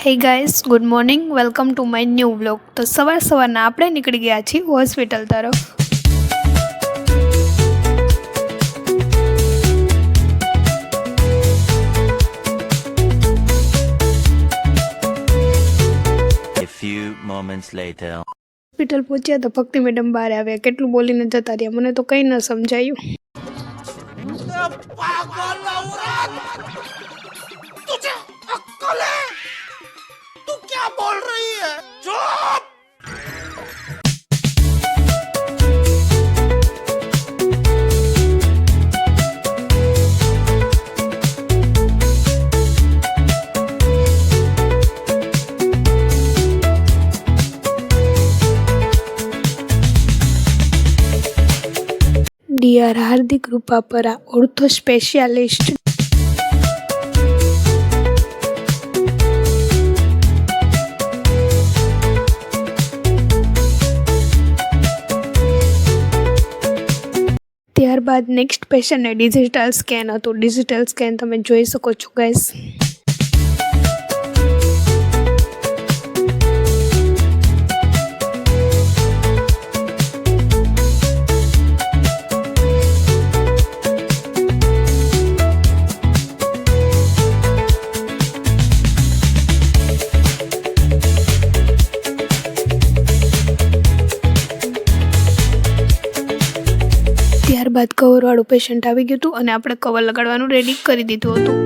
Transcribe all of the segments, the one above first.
Hey guys, good morning. Welcome to my new vlog. तो सवार सवाરના આપણે નીકળી ગયા છીએ હોસ્પિટલ તરફ। A few moments later. Hospital પહોંચ્યા તો ભક્તિ મેડમ બહાર આવ્યા। કેટલું બોલીને જતા રહ્યા, મને તો કંઈ ન સમજાયું। तुझे अक्कल है? तू क्या बोल रही है? चुप! ડીઆર હાર્દિક રૂપાપરા, ઓર્થો સ્પેશિયાલિસ્ટ। ત્યારબાદ નેક્સ્ટ પેશન્ટને ડિજિટલ સ્કેન હતું। ડિજિટલ સ્કેન તમે જોઈ શકો છો ગાઈસ। ત્યારબાદ કવરવાળું પેશન્ટ આવી ગયું હતું અને આપણે કવર લગાડવાનું રેડી કરી દીધું હતું।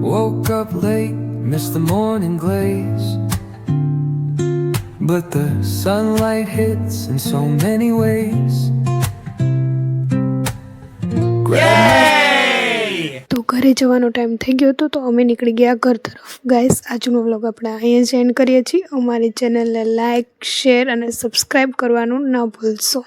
Woke up late, missed the morning glaze, but the sunlight hits in so many ways. તો ઘરે જવાનો ટાઈમ થઈ ગયો હતો તો અમે નીકળી ગયા ઘર તરફ। ગાઈસ, આજનો વ્લોગ આપણે અહીંયા જ એન્ડ કરીએ છીએ। અમારી ચેનલને લાઇક, શેર અને સબસ્ક્રાઈબ કરવાનું ન ભૂલશો।